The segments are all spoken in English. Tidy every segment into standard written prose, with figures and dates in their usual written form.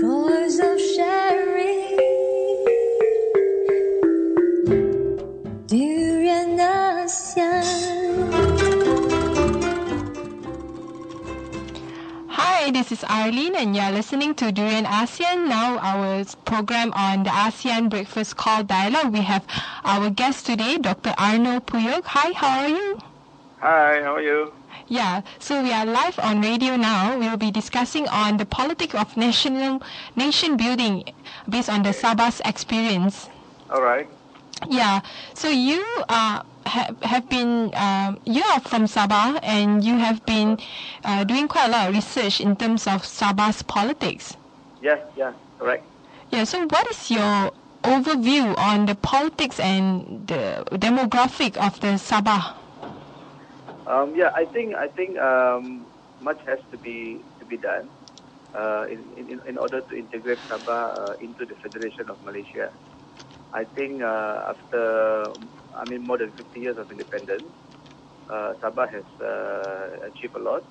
Voice of sharing, Durian ASEAN. Hi, this is Arlene and you're listening to Durian ASEAN. Now our program on the ASEAN Breakfast Call Dialogue. We have our guest today, Dr. Arnold Puyok. Hi, how are you? Hi, how are you? Yeah, so we are live on radio now. We will be discussing on the politics of nation building based on the Sabah's experience. All right. Yeah, so you have been, you are from Sabah and you have been doing quite a lot of research in terms of Sabah's politics. Yes, correct. Yeah, so what is your overview on the politics and the demographic of the Sabah? I think much has to be done in order to integrate Sabah into the Federation of Malaysia. I think after more than 50 years of independence, Sabah has achieved a lot.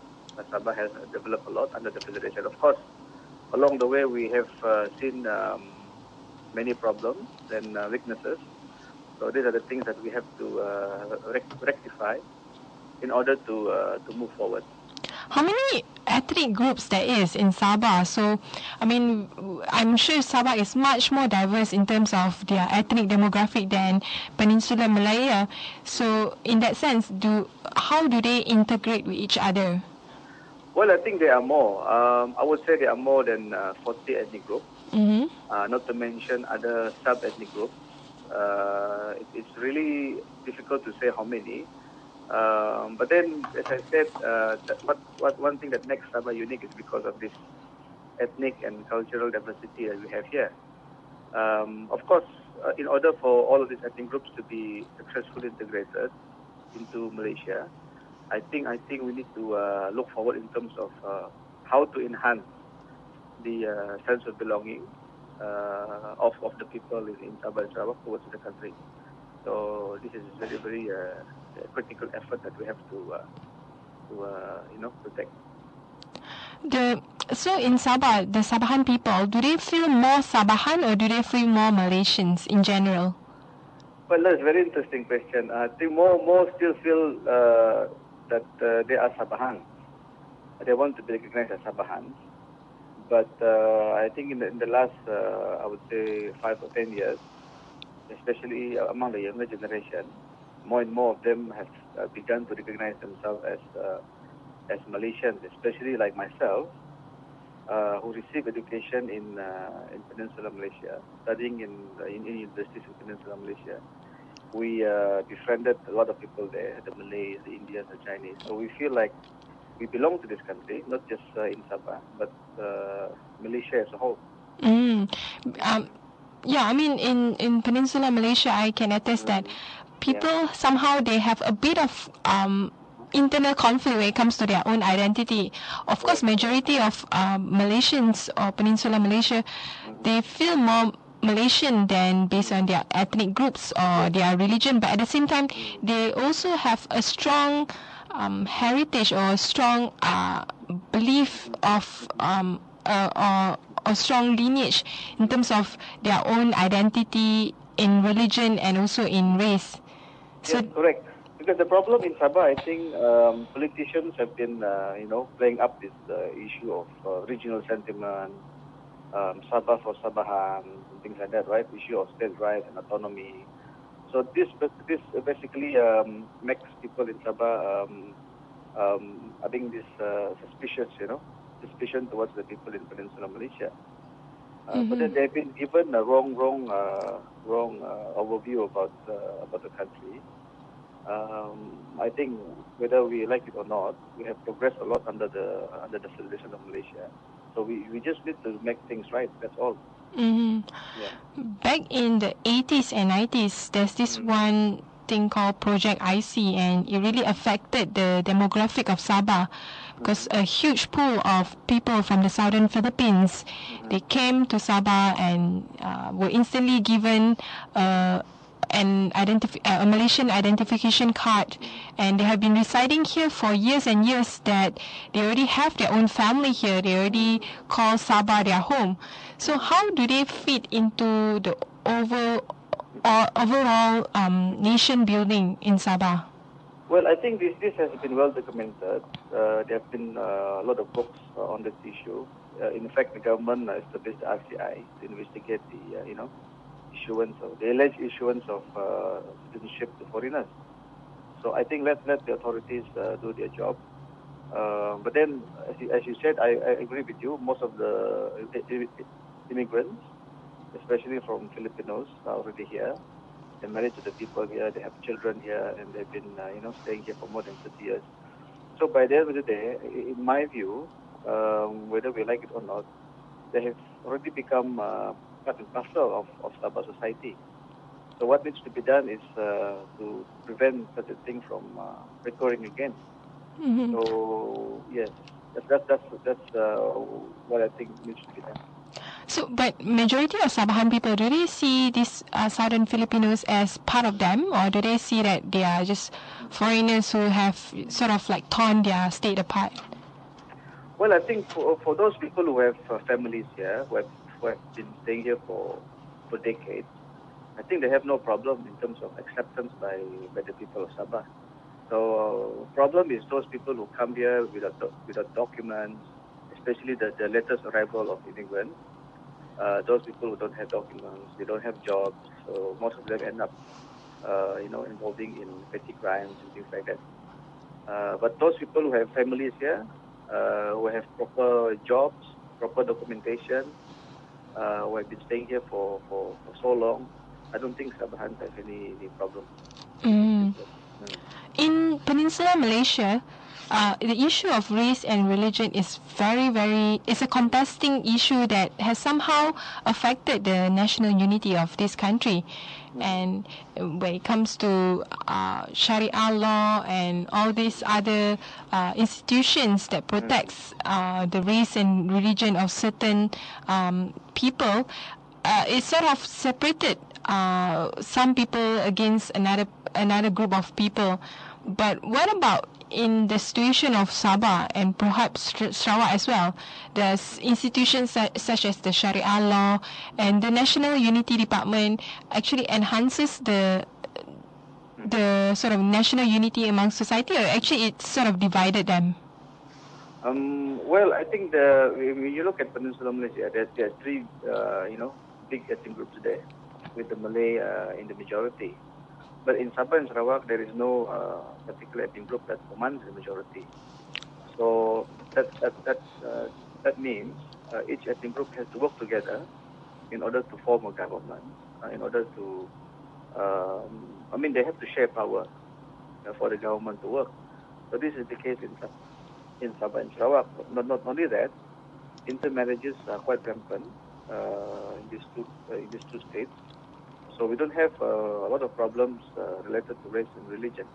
Sabah has developed a lot under the Federation. Of course, along the way we have seen many problems and weaknesses. So these are the things that we have to rectify in order to move forward. How many ethnic groups there is in Sabah? So, I'm sure Sabah is much more diverse in terms of their ethnic demographic than Peninsular Malaya. So, in that sense, how do they integrate with each other? Well, I think there are more. I would say there are more than 40 ethnic groups, not to mention other sub-ethnic groups. It's really difficult to say how many. But then, as I said, one thing that makes Sabah unique is because of this ethnic and cultural diversity that we have here. Of course, in order for all of these ethnic groups to be successfully integrated into Malaysia, I think we need to look forward in terms of how to enhance the sense of belonging of the people in Sabah and Sarawak towards the country. So this is very, very critical effort that we have to take. So in Sabah, the Sabahan people, do they feel more Sabahan or do they feel more Malaysians in general? Well, that's a very interesting question. I think more still feel that they are Sabahan. They want to be recognized as Sabahan. But I think in the last, I would say, 5 or 10 years, especially among the younger generation, more and more of them have begun to recognize themselves as Malaysians, especially like myself, who received education in Peninsular Malaysia, studying in universities in Peninsular Malaysia. We befriended a lot of people there, the Malays, the Indians, the Chinese. So we feel like we belong to this country, not just in Sabah, but Malaysia as a whole. In Peninsular Malaysia, I can attest that people somehow they have a bit of internal conflict when it comes to their own identity. Of course, majority of Malaysians or Peninsular Malaysia, they feel more Malaysian than based on their ethnic groups or their religion. But at the same time, they also have a strong heritage or a strong belief of or strong lineage in terms of their own identity in religion and also in race. Yes, correct. Because the problem in Sabah, I think politicians have been, playing up this issue of regional sentiment, Sabah for Sabahan, and things like that, right? Issue of state rights and autonomy. So this basically makes people in Sabah, having this suspicion towards the people in Peninsular Malaysia. But then they've been given a wrong overview about the country. I think whether we like it or not, we have progressed a lot under the Federation of Malaysia. So we just need to make things right. That's all. Back in the 80s and 90s, there's this one thing called Project IC, and it really affected the demographic of Sabah because a huge pool of people from the southern Philippines, they came to Sabah and were instantly given a a Malaysian identification card, and they have been residing here for years and years, that they already have their own family here. They already call Sabah their home. So how do they fit into the overall nation building in Sabah? Well, I think this has been well documented. There have been a lot of books on this issue. In fact, the government established the RCI to investigate the the alleged issuance of citizenship to foreigners. So I think let the authorities do their job. But then, as you said, I agree with you. Most of the immigrants, especially from Filipinos, are already here. They're married to the people here. They have children here, and they've been staying here for more than 30 years. So by the end of the day, in my view, whether we like it or not, they have already become part and parcel of Sabah society. So what needs to be done is to prevent such a thing from recurring again. Mm-hmm. So yes, that's what I think needs to be done. So, but majority of Sabahan people, do they see these Southern Filipinos as part of them, or do they see that they are just foreigners who have sort of like torn their state apart? Well, I think for those people who have families here, who have been staying here for decades, I think they have no problem in terms of acceptance by the people of Sabah. So problem is those people who come here without documents, especially the latest arrival of immigrants. Those people who don't have documents, they don't have jobs, so most of them end up, involving in petty crimes and things like that. But those people who have families here, who have proper jobs, proper documentation, who have been staying here for so long, I don't think Sabahans have any problem. In Peninsular Malaysia, the issue of race and religion is it's a contesting issue that has somehow affected the national unity of this country. And when it comes to Sharia law and all these other institutions that protects the race and religion of certain people, it sort of separated some people against another group of people. But what about in the situation of Sabah and perhaps Sarawak as well? There's institutions such as the Sharia law and the National Unity Department actually enhances the sort of national unity among society, or actually it sort of divided them? Well, I think when you look at Peninsular Malaysia, there are three big ethnic groups there, with the Malay in the majority. But in Sabah and Sarawak, there is no particular ethnic group that commands the majority. So that means each ethnic group has to work together in order to form a government. In order to, they have to share power for the government to work. So this is the case in Sabah and Sarawak. Not only that, intermarriages are quite rampant in these two states. So we don't have a lot of problems related to race and religion.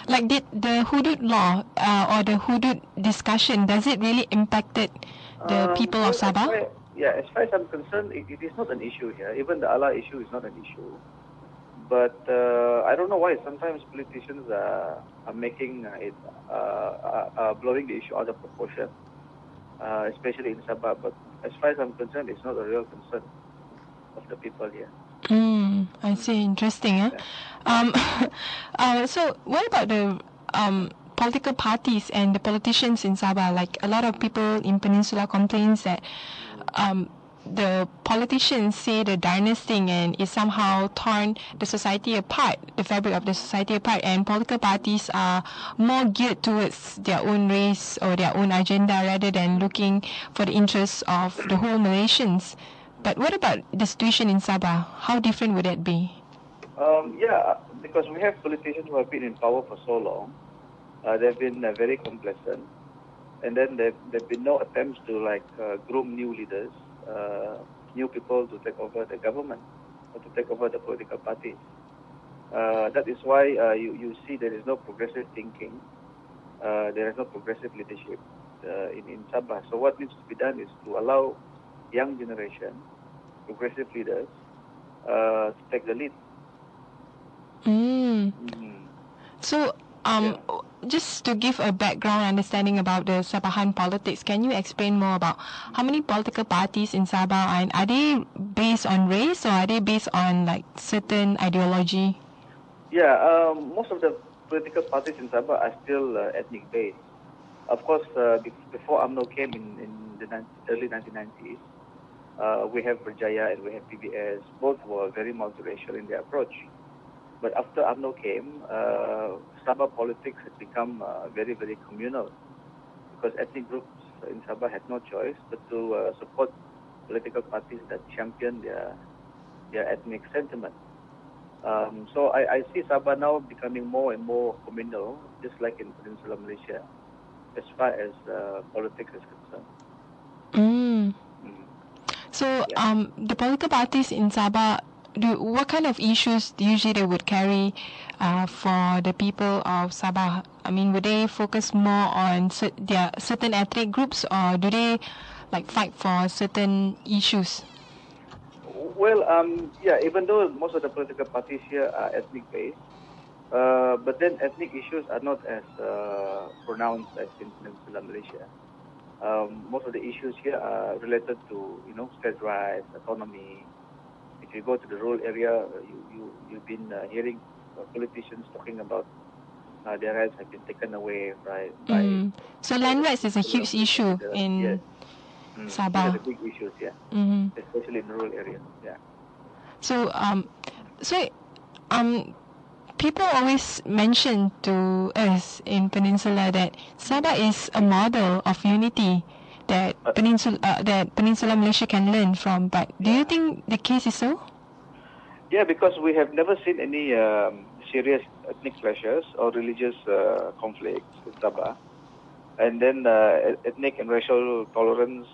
Like did the hudud law or the hudud discussion, does it really impacted the people of Sabah? As far as I'm concerned, it is not an issue here. Even the Allah issue is not an issue. But I don't know why sometimes politicians are making it, blowing the issue out of proportion, especially in Sabah. But as far as I'm concerned, it's not a real concern of the people here. I see. Interesting. So what about the political parties and the politicians in Sabah? Like a lot of people in Peninsula complains that the politicians say the dynasty and is somehow torn the society apart, the fabric of the society apart, and political parties are more geared towards their own race or their own agenda rather than looking for the interests of the whole Malaysians. But what about the situation in Sabah? How different would that be? Because we have politicians who have been in power for so long. They've been very complacent. And then there've been no attempts to groom new leaders, new people to take over the government or to take over the political parties. That is why you see there is no progressive thinking. There is no progressive leadership in Sabah. So what needs to be done is to allow young generation, progressive leaders, take the lead. So, just to give a background understanding about the Sabahan politics, can you explain more about how many political parties in Sabah, and are they based on race or are they based on like certain ideology? Yeah, most of the political parties in Sabah are still ethnic based. Of course, before UMNO came in the early 1990s, we have Berjaya and we have PBS. Both were very multiracial in their approach. But after UMNO came, Sabah politics has become very, very communal because ethnic groups in Sabah had no choice but to support political parties that champion their ethnic sentiment. So I see Sabah now becoming more and more communal, just like in Peninsular Malaysia, as far as politics is concerned. So, the political parties in Sabah, what kind of issues usually they would carry for the people of Sabah? I mean, would they focus more on their certain ethnic groups, or do they like fight for certain issues? Well, yeah, even though most of the political parties here are ethnic based, but then ethnic issues are not as pronounced as in Peninsular Malaysia. Most of the issues here are related to, state rights, autonomy. If you go to the rural area, you've been hearing politicians talking about their rights have been taken away, right? So land rights is a huge issue in Sabah. These are the big issues, yeah, especially in rural areas, yeah. So, people always mention to us in Peninsula that Sabah is a model of unity that Peninsula Malaysia can learn from. But do you think the case is so? Yeah, because we have never seen any serious ethnic clashes or religious conflicts in Sabah. And then ethnic and racial tolerance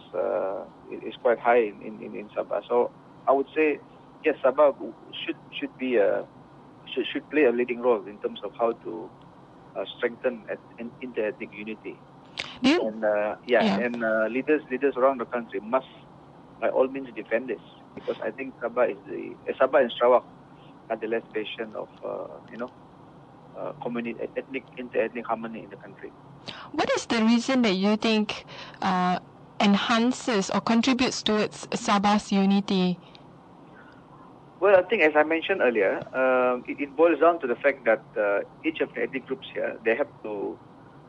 is quite high in Sabah. So I would say, yes, Sabah should play a leading role in terms of how to strengthen inter-ethnic unity. And leaders around the country must, by all means, defend this, because I think Sabah and Sarawak are the last bastion of inter-ethnic harmony in the country. What is the reason that you think enhances or contributes towards Sabah's unity? Well, I think, as I mentioned earlier, it boils down to the fact that each of the ethnic groups here, they have to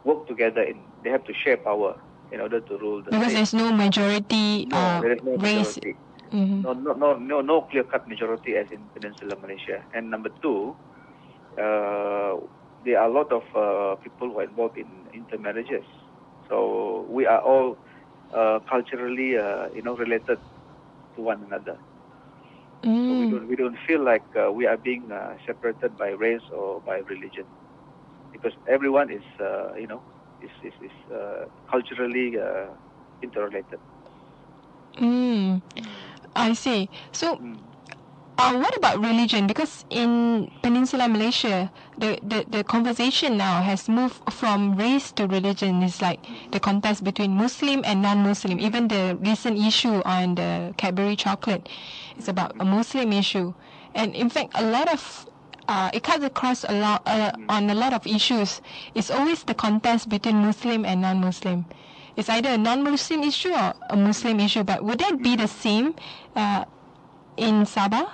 work together, they have to share power in order to rule the because state. There's no majority there is no race. Majority. No clear-cut majority as in Peninsular Malaysia. And number two, there are a lot of people who are involved in intermarriages. So we are all culturally, related to one another. So we don't feel like we are being separated by race or by religion, because everyone is culturally interrelated. I see. So, what about religion? Because in Peninsular Malaysia, the conversation now has moved from race to religion. It's like the contest between Muslim and non-Muslim. Even the recent issue on the Cadbury chocolate is about a Muslim issue. And in fact, a lot of it cuts across a lot on a lot of issues. It's always the contest between Muslim and non-Muslim. It's either a non-Muslim issue or a Muslim issue. But would that be the same in Sabah?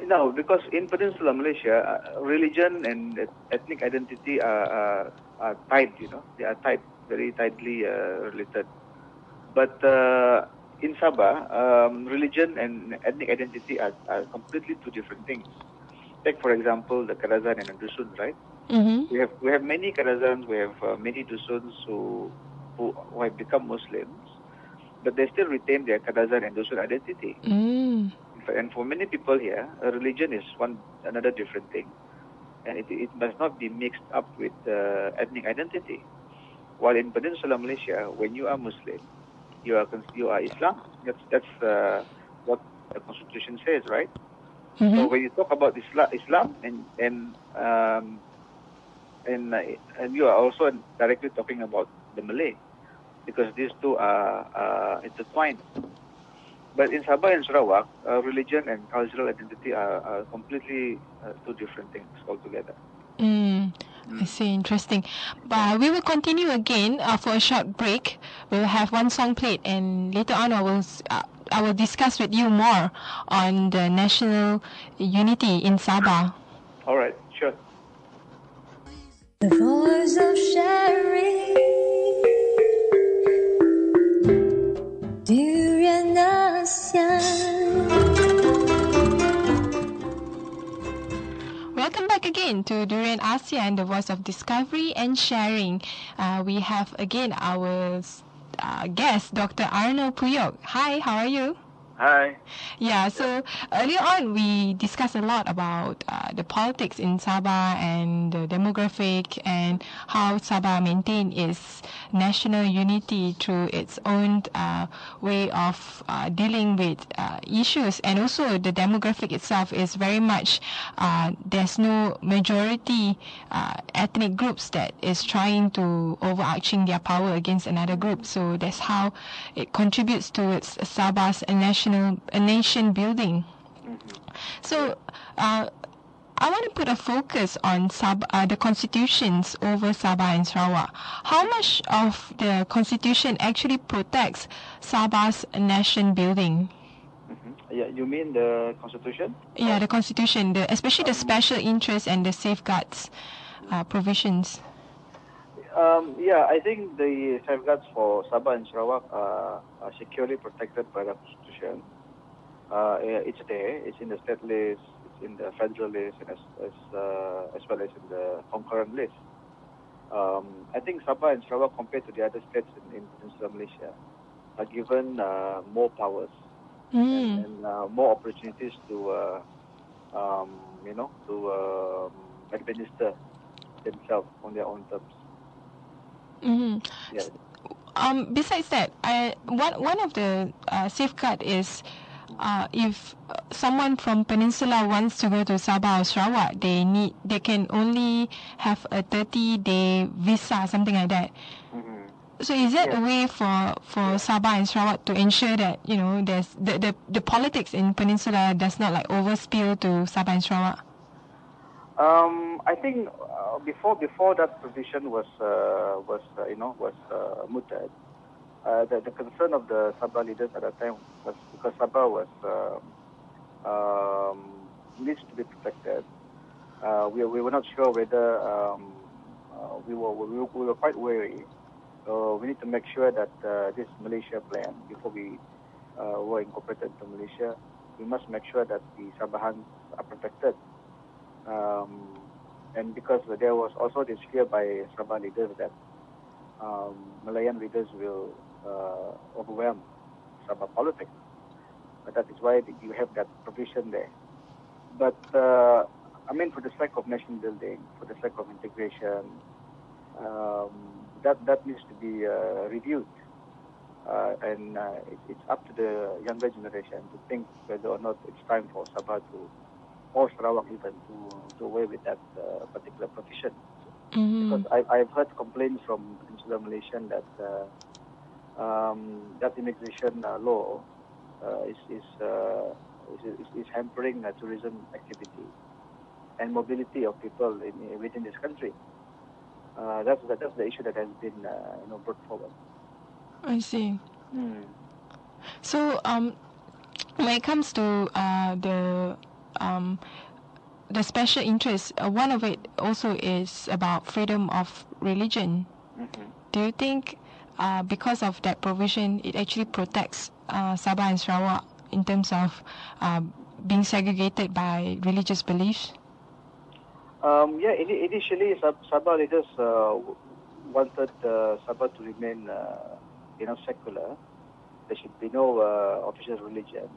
No, because in Peninsular Malaysia, religion and ethnic identity are tied. They are tied, very tightly related. But in Sabah, religion and ethnic identity are completely two different things. Take, for example, the Kadazan and the Dusun, right? We have many Kadazans, we have many Dusuns who have become Muslims, but they still retain their Kadazan and Dusun identity. And for many people here, religion is another different thing, and it must not be mixed up with ethnic identity. While in Peninsular Malaysia, when you are Muslim, you are Islam. That's what the Constitution says, right? So when you talk about Islam and you are also directly talking about the Malay, because these two are intertwined. But in Sabah and Sarawak, religion and cultural identity are completely two different things altogether. I see, interesting. But we will continue again for a short break. We'll have one song played, and later on I will discuss with you more on the national unity in Sabah. All right, sure. The voice of sharing. Durian ASEAN. Welcome back again to Durian ASEAN, the voice of discovery and sharing. We have again our guest, Dr. Arnold Puyok. Hi, how are you? Hi. Yeah, so earlier on we discussed a lot about the politics in Sabah and the demographic and how Sabah maintain its national unity through its own way of dealing with issues, and also the demographic itself is very much there's no majority ethnic groups that is trying to overarching their power against another group. So that's how it contributes towards Sabah's nation building. So I want to put a focus on the constitutions over Sabah and Sarawak. How much of the constitution actually protects Sabah's nation building? Yeah, you mean the Constitution? Yeah, the constitution, especially the special interests and the safeguards provisions. Yeah, I think the safeguards for Sabah and Sarawak are securely protected by the Constitution. It's there. It's in the state list. It's in the federal list, and as well as in the concurrent list. I think Sabah and Sarawak, compared to the other states in Peninsular Malaysia, are given more powers and more opportunities to, administer themselves on their own terms. Yes. Besides that, one of the safeguard is if someone from Peninsula wants to go to Sabah or Sarawak, they can only have a 30-day visa, something like that. So is that a way for Sabah and Sarawak to ensure that there's the politics in Peninsula does not like overspill to Sabah and Sarawak? I think before that provision was mooted, the concern of the Sabah leaders at that time was because Sabah was needs to be protected. We were not sure whether we were quite wary. So we need to make sure that this Malaysia plan, before we were incorporated into Malaysia, we must make sure that the Sabahans are protected. And because there was also this fear by Sabah leaders that Malayan leaders will overwhelm Sabah politics. But that is why you have that provision there. But, for the sake of nation building, for the sake of integration, that needs to be reviewed. And it's up to the younger generation to think whether or not it's time for Sabah or Sarawak even to do away with that particular provision. Because I've heard complaints from Peninsular Malaysian that that immigration law is hampering tourism activity and mobility of people within this country. That's the issue that has been brought forward. I see. So when it comes to the special interest, one of it also is about freedom of religion. Do you think because of that provision, it actually protects Sabah and Sarawak in terms of being segregated by religious beliefs? Initially, Sabah leaders wanted Sabah to remain, secular. There should be no official religion,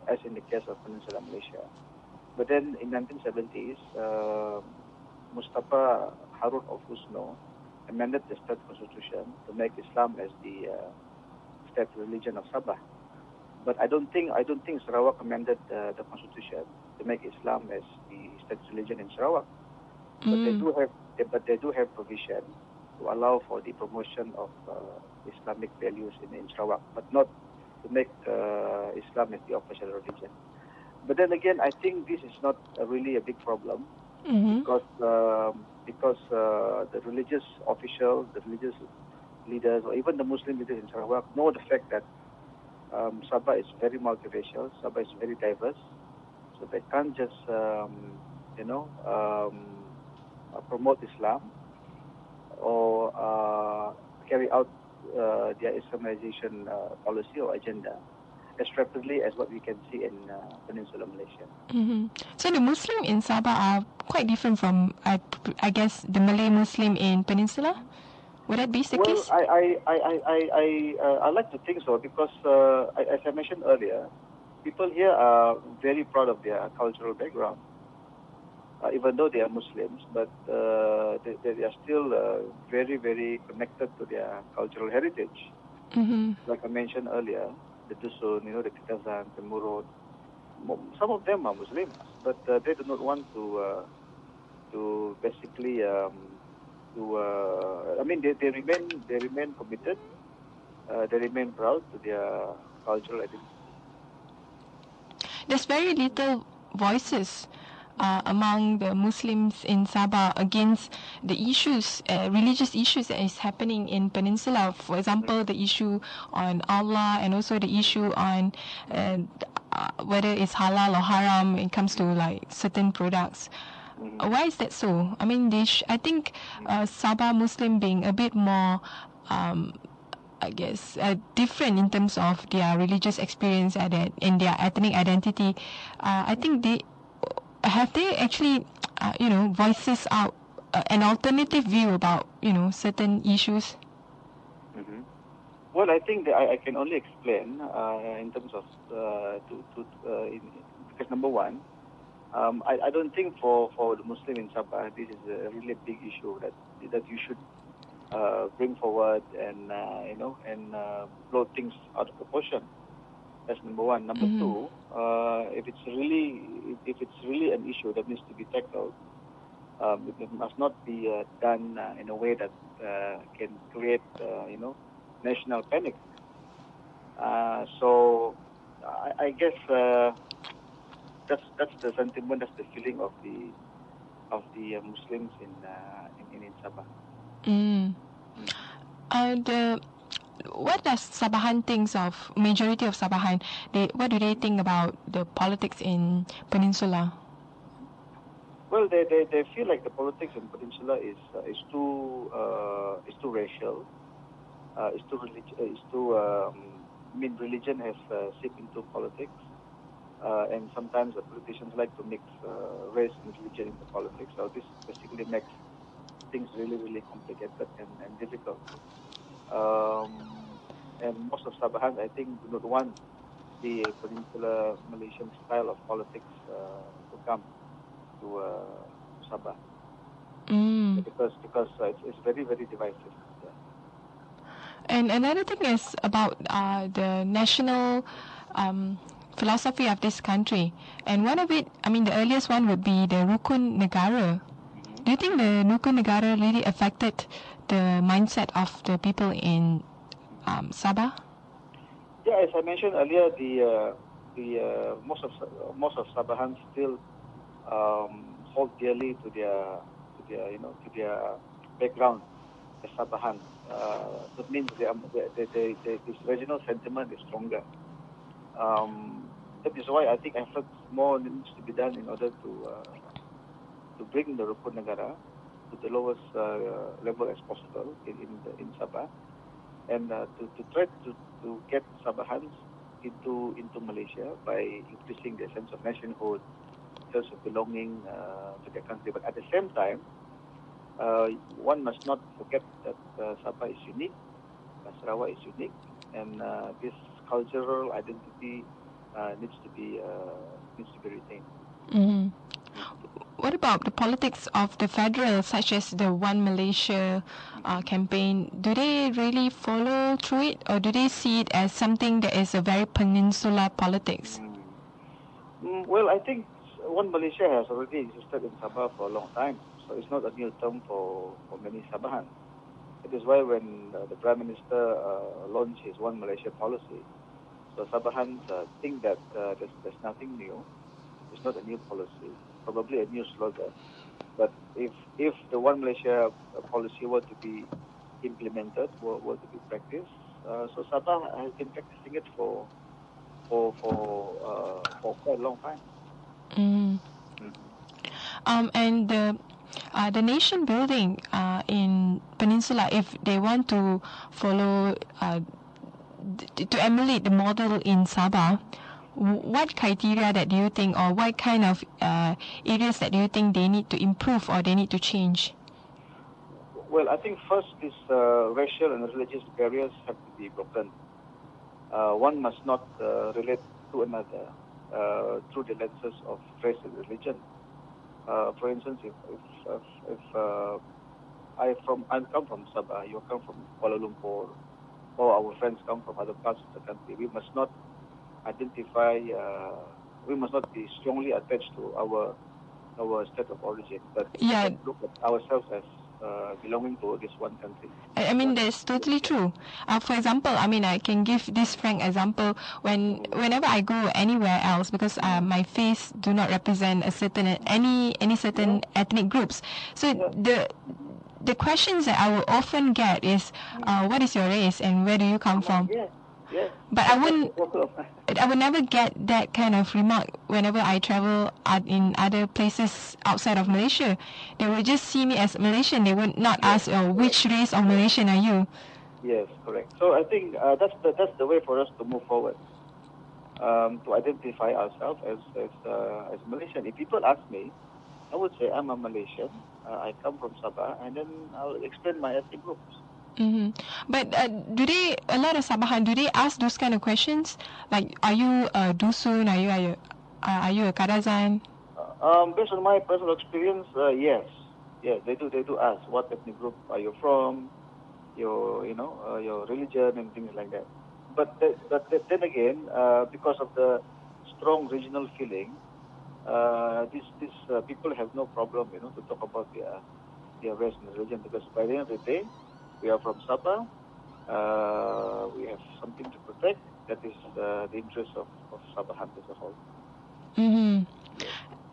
as in the case of Peninsular Malaysia. But then in 1970s, Mustafa Harun of Usno amended the state constitution to make Islam as the state religion of Sabah. But I don't think Sarawak amended the constitution to make Islam as the state religion in Sarawak. But they do have provision to allow for the promotion of Islamic values in Sarawak, but not make Islam as the official religion. But then again, I think this is not really a big problem because the religious officials, the religious leaders, or even the Muslim leaders in Sarawak know the fact that Sabah is very multiracial, Sabah is very diverse, so they can't just promote Islam or carry out their Islamization policy or agenda as rapidly as what we can see in Peninsular Malaysia. So the Muslim in Sabah are quite different from, I guess, the Malay Muslim in Peninsula. Would that be the case? Well, I like to think so because, as I mentioned earlier, people here are very proud of their cultural background. Even though they are Muslims, but they are still very, very connected to their cultural heritage. Like I mentioned earlier, the Dusun, the Kitazan, the Murud. Some of them are Muslims, but they do not want to basically they remain committed. They remain proud to their cultural identity. There's very little voices among the Muslims in Sabah against the issues, religious issues that is happening in Peninsula. For example, the issue on Allah and also the issue on whether it's halal or haram when it comes to like certain products. Why is that so? I mean, I think Sabah Muslim being a bit more, I guess, different in terms of their religious experience and their ethnic identity. I think they actually, voices out an alternative view about, certain issues. Well, I think that I can only explain in terms of because number one, I don't think for the Muslim in Sabah this is a really big issue that you should bring forward and blow things out of proportion. That's number one. Number two, if it's really an issue that needs to be tackled, it must not be done in a way that can create national panic. So I guess that's the sentiment, that's the feeling of the Muslims in Sabah. What does Sabahan thinks of majority of Sabahan? What do they think about the politics in Peninsula? Well, they feel like the politics in Peninsula is too racial. Religion has seeped into politics, and sometimes the politicians like to mix race and religion into politics. So this basically makes things really, really complicated and difficult. And most of Sabahans, I think, do not want the Peninsular Malaysian style of politics to come to Sabah because it's very, very divisive. Yeah. And another thing is about the national philosophy of this country, and one of it, the earliest one would be the Rukun Negara. Do you think the Rukun Negara really affected the mindset of the people in Sabah? Yeah, as I mentioned earlier, the most of Sabahans still hold dearly to their background as Sabahan. That means this regional sentiment is stronger. That is why I think efforts more needs to be done in order to bring the Rukun Negara to the lowest level as possible in Sabah, and to try to get Sabahans into Malaysia by increasing their sense of nationhood, sense of belonging to their country. But at the same time, one must not forget that Sabah is unique, Sarawak is unique, and this cultural identity needs to be retained. What about the politics of the federal, such as the One Malaysia campaign? Do they really follow through it, or do they see it as something that is a very peninsular politics? Well, I think One Malaysia has already existed in Sabah for a long time, so it's not a new term for many Sabahans. It is why when the Prime Minister launched his One Malaysia policy, So Sabahans think that there's nothing new. It's not a new policy, probably a new slogan. But if the One Malaysia policy were to be implemented, were to be practiced, so Sabah has been practicing it for quite a long time. And the nation building in Peninsula, if they want to follow to emulate the model in Sabah, what criteria that do you think, or what kind of areas that do you think they need to improve or they need to change? Well, I think first these racial and religious barriers have to be broken. One must not relate to another through the lenses of race and religion. For instance, if I come from Sabah, you come from Kuala Lumpur, or our friends come from other parts of the country, we must not identify. We must not be strongly attached to our state of origin, but look at ourselves as belonging to this one country. I mean, that's totally true. For example, I mean, I can give this frank example. Whenever I go anywhere else, because my face do not represent a certain any certain ethnic groups, so the questions that I will often get is, what is your race and where do you come from? Yes. But I would never get that kind of remark whenever I travel in other places outside of Malaysia. They will just see me as Malaysian. They would not ask, which race of Malaysian are you? Yes, correct. So I think that's the way for us to move forward, to identify ourselves as Malaysian. If people ask me, I would say I'm a Malaysian. I come from Sabah, and then I'll explain my ethnic groups. But a lot of Sabahan, do they ask those kind of questions? Like, are you a Dusun? Are you a Kadazan? Based on my personal experience, yes. Yeah, they do ask, what ethnic group are you from? Your religion and things like that. But then again, because of the strong regional feeling, these people have no problem, to talk about their race and religion, because by the end of the day, we are from Sabah. We have something to protect. That is the interest of Sabahan as a whole.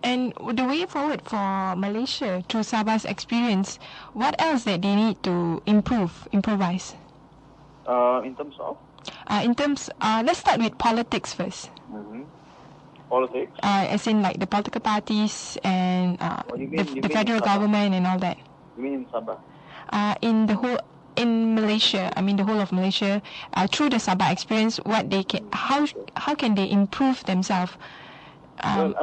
And the way forward for Malaysia through Sabah's experience, what else that they need to improvise? In terms of? Let's start with politics first. Politics? As in like the political parties and the federal government and all that. You mean in Sabah? In Malaysia, I mean the whole of Malaysia, through the Sabah experience, how can they improve themselves? Well,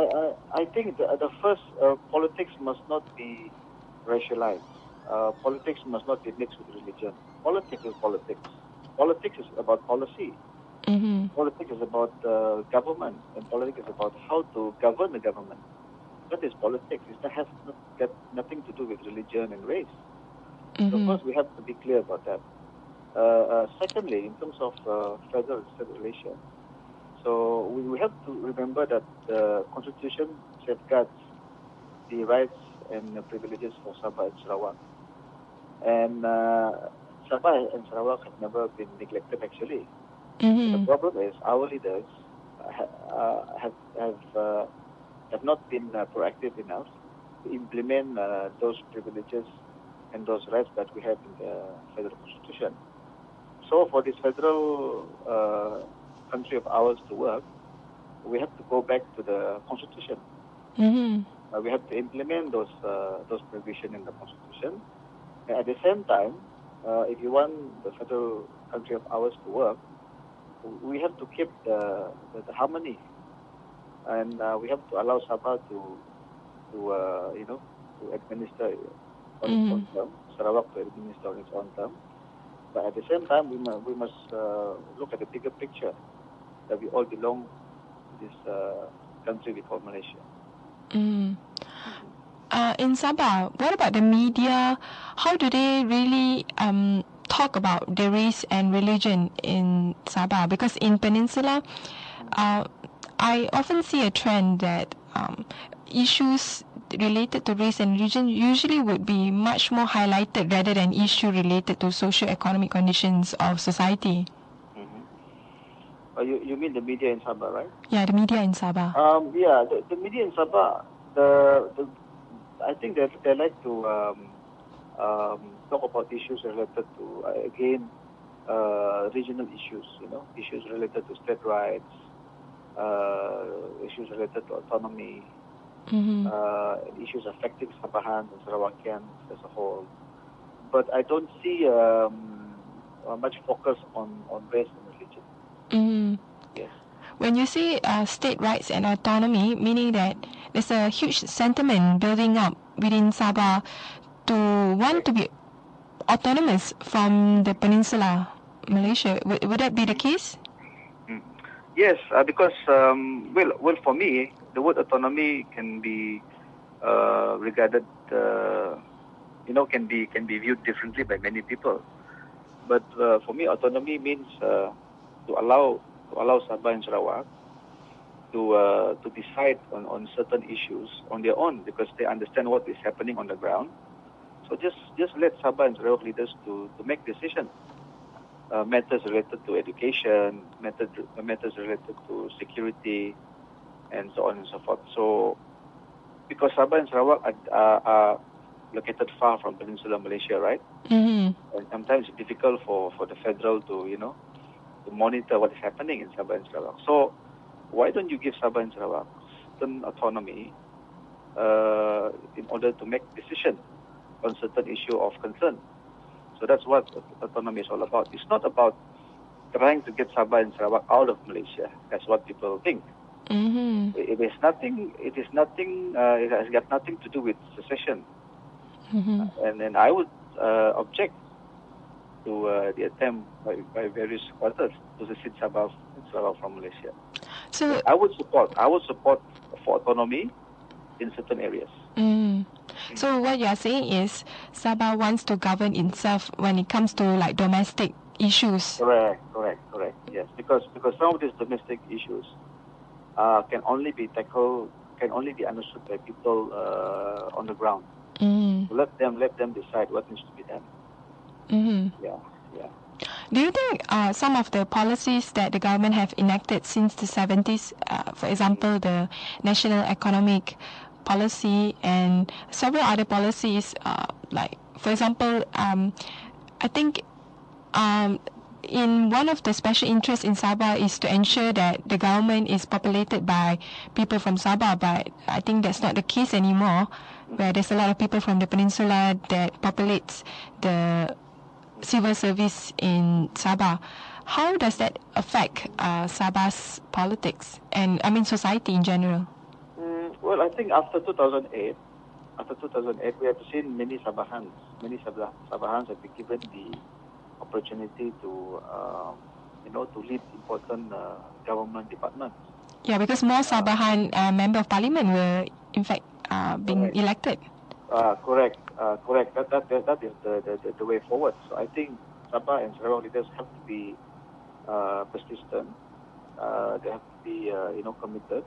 I think the first, politics must not be racialized. Politics must not be mixed with religion. Politics is politics. Politics is about policy. Politics is about government, and politics is about how to govern the government. That is politics. It has nothing to do with religion and race. So first, we have to be clear about that. Secondly, in terms of federal and state relations, so we have to remember that the Constitution safeguards the rights and the privileges for Sabah and Sarawak. And Sabah and Sarawak have never been neglected, actually. The problem is our leaders have not been proactive enough to implement those privileges and those rights that we have in the federal constitution. So for this federal country of ours to work, we have to go back to the constitution. We have to implement those provisions in the constitution. And at the same time, if you want the federal country of ours to work, we have to keep the harmony, and we have to allow Sabah to administer on its own term, Sarawak to administer on its own term. But at the same time, we must look at the bigger picture, that we all belong to this country we call Malaysia. In Sabah, what about the media? How do they really talk about the race and religion in Sabah? Because in Peninsula, I often see a trend that issues related to race and religion usually would be much more highlighted rather than issue related to socio-economic conditions of society. You mean the media in Sabah, right? Yeah, the media in Sabah. The media in Sabah, I think they like to talk about issues related to regional issues. Issues related to state rights, issues related to autonomy, issues affecting Sabahans and Sarawakians as a whole. But I don't see much focus on race and religion. Yes. When you say state rights and autonomy, meaning that there's a huge sentiment building up within Sabah to want to be autonomous from the peninsula, Malaysia. Would that be the case? Yes, because well, for me, the word autonomy can be regarded, can be viewed differently by many people. But for me, autonomy means to allow Sabah and Sarawak to decide on certain issues on their own, because they understand what is happening on the ground. So just let Sabah and Sarawak leaders to make decisions. Matters related to education, matters related to security, and so on and so forth. So, because Sabah and Sarawak are located far from Peninsular Malaysia, right? And sometimes it's difficult for the federal to monitor what is happening in Sabah and Sarawak. So, why don't you give Sabah and Sarawak certain autonomy in order to make decisions on certain issue of concern? So that's what autonomy is all about. It's not about trying to get Sabah and Sarawak out of Malaysia. That's what people think. It is nothing. It has got nothing to do with secession. And then I would object to the attempt by various quarters to secede Sabah and Sarawak from Malaysia. So I would support for autonomy in certain areas. So what you are saying is Sabah wants to govern itself when it comes to like domestic issues. Correct. Yes, because some of these domestic issues can only be understood by people on the ground. So let them decide what needs to be done. Yeah. Do you think some of the policies that the government have enacted since the 70s, for example, the national economic policy and several other policies, like for example, I think in one of the special interests in Sabah is to ensure that the government is populated by people from Sabah, but I think that's not the case anymore, where there's a lot of people from the peninsula that populates the civil service in Sabah. How does that affect Sabah's politics and society in general? Well, I think after 2008, we have seen many Sabahans have been given the opportunity to lead important government departments. Yeah, because more Sabahan member of parliament were in fact being elected. Correct. That is the way forward. So I think Sabah and Sarawak leaders have to be persistent. They have to be committed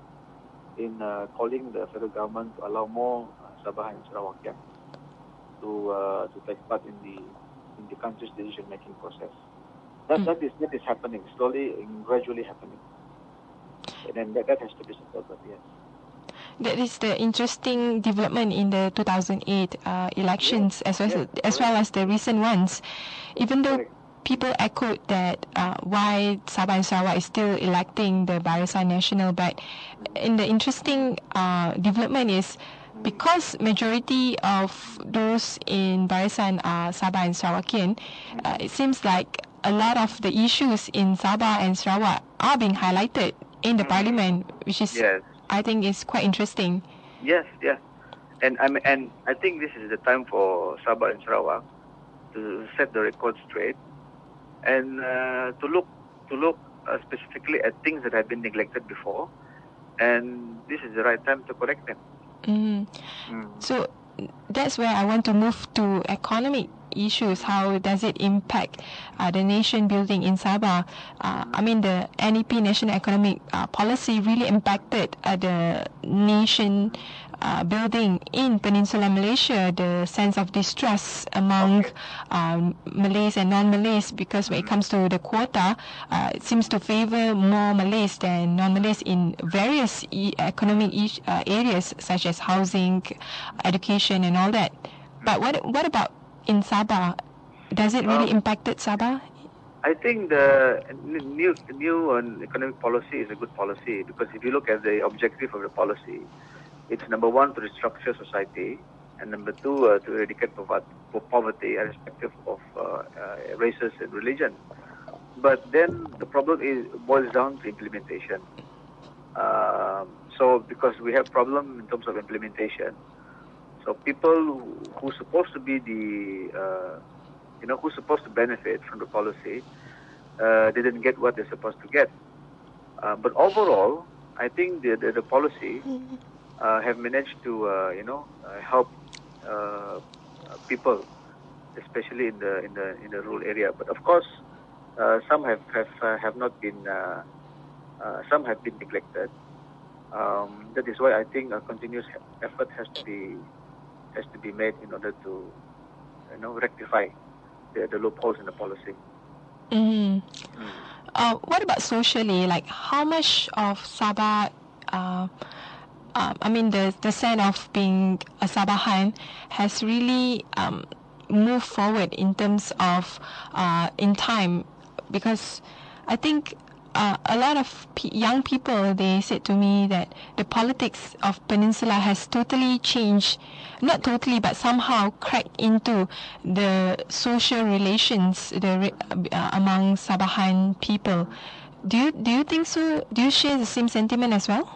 in calling the federal government to allow more Sabah and Sarawakians to take part in the country's decision-making process. That is happening slowly and gradually happening, and then that has to be supported. Yes. That is the interesting development in the 2008 elections, as well as the recent ones. Even though people echoed that why Sabah and Sarawak is still electing the Barisan Nasional, but in the interesting development is because majority of those in Barisan are Sabah and Sarawakian, it seems like a lot of the issues in Sabah and Sarawak are being highlighted in the parliament, which is I think is quite interesting. Yes, and I think this is the time for Sabah and Sarawak to set the record straight and to look specifically at things that have been neglected before, and this is the right time to correct them. So that's where I want to move to economic issues. How does it impact the nation building in Sabah? The NEP, National Economic Policy, really impacted the nation building in Peninsular Malaysia the sense of distrust among Malays and non-Malays, because when it comes to the quota, it seems to favor more Malays than non-Malays in various economic areas such as housing, education, and all that. But what about in Sabah? Does it really impacted Sabah? I think the new economic policy is a good policy, because if you look at the objective of the policy, it's number one, to restructure society, and number two, to eradicate poverty, irrespective of races and religion. But then the problem boils down to implementation. So because we have problem in terms of implementation, so people who's supposed to be who's supposed to benefit from the policy didn't get what they're supposed to get. But overall, I think the policy have managed to help people, especially in the rural area. But of course, some have not been some have been neglected. That is why I think a continuous effort has to be made in order to rectify the loopholes in the policy. What about socially? Like, how much of Sabah, the sense of being a Sabahan has really moved forward in terms of in time? Because I think a lot of young people, they said to me that the politics of Peninsula has totally changed, not totally, but somehow cracked into the social relations among Sabahan people. Do you think so? Do you share the same sentiment as well?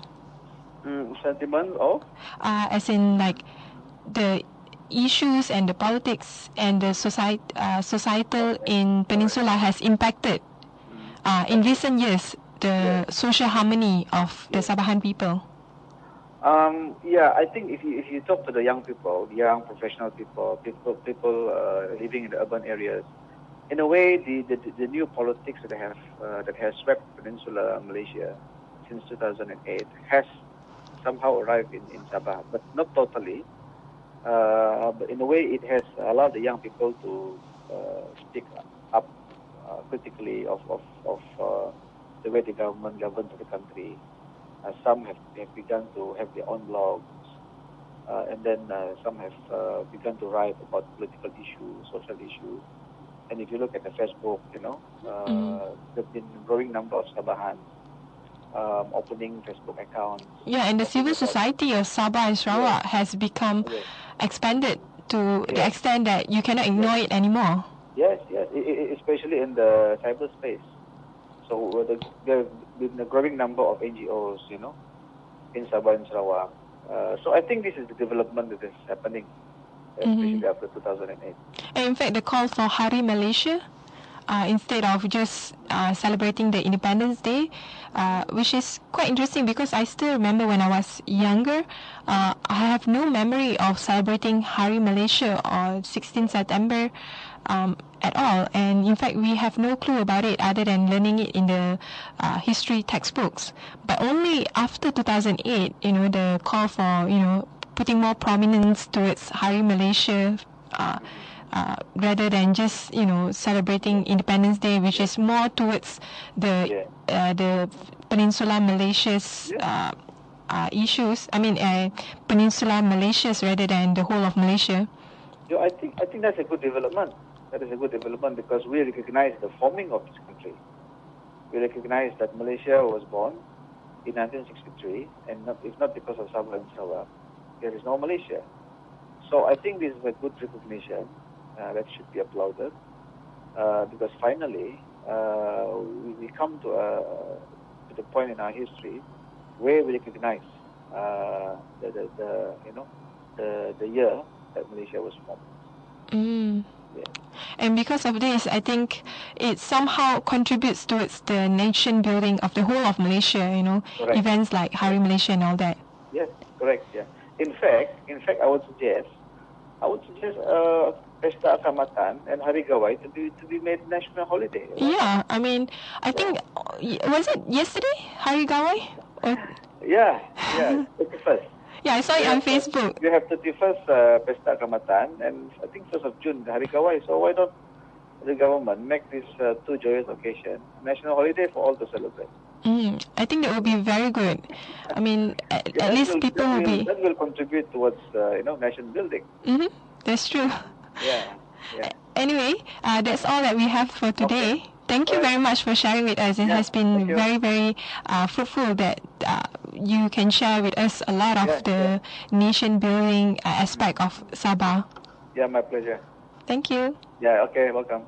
Sentiment of? As in, like, the issues and the politics and the societal in Peninsula has impacted in recent years the social harmony of the Sabahan people. I think if you talk to the young people, young professional people living in the urban areas, in a way, the new politics that has swept Peninsula Malaysia since 2008 has somehow arrived in Sabah, but not totally. But in a way, it has allowed the young people to speak up critically of the way the government governs the country. Some have begun to have their own blogs, and then some have begun to write about political issues, social issues. And if you look at the Facebook, there's been a growing number of Sabahan opening Facebook accounts. Yeah, and the civil society of Sabah and Sarawak has become expanded to the extent that you cannot ignore it anymore. Yes, especially in the cyberspace. So there have been a growing number of NGOs, in Sabah and Sarawak. So I think this is the development that is happening, especially after 2008. And in fact, the call for Hari Malaysia, instead of just celebrating the Independence Day, which is quite interesting because I still remember when I was younger, I have no memory of celebrating Hari Malaysia or 16 September at all. And in fact, we have no clue about it other than learning it in the history textbooks. But only after 2008, the call for, putting more prominence towards Hari Malaysia, rather than just celebrating Independence Day, which is more towards the Peninsula Malaysia's issues. Peninsula Malaysia's rather than the whole of Malaysia. Yeah, I think that's a good development. That is a good development because we recognize the forming of this country. We recognize that Malaysia was born in 1963, and if not because of Sabah and Sarawak, there is no Malaysia. So I think this is a good recognition that should be applauded because finally we come to the point in our history where we recognize the year that Malaysia was formed. Yeah. And because of this, I think it somehow contributes towards the nation building of the whole of Malaysia. Events like Hari Malaysia and all that. Yes, correct. Yeah. In fact, I would suggest Pesta Kaamatan and Hari Gawai to be made national holiday. Yeah, I think was it yesterday, Hari Gawai? Yeah, it's the first. Yeah, I saw it on Facebook. We have 31st Pesta Kaamatan, and I think 1st of June, Hari Kawai. So why don't the government make this two joyous occasion national holiday for all to celebrate? I think that would be very good. I mean, at least people will be... That will contribute towards, nation building. That's true. Yeah. Anyway, that's all that we have for today. Okay. Thank you very much for sharing with us. It has been very, very fruitful that you can share with us a lot of the nation-building aspect of Sabah. Yeah, my pleasure. Thank you. Yeah, okay, welcome.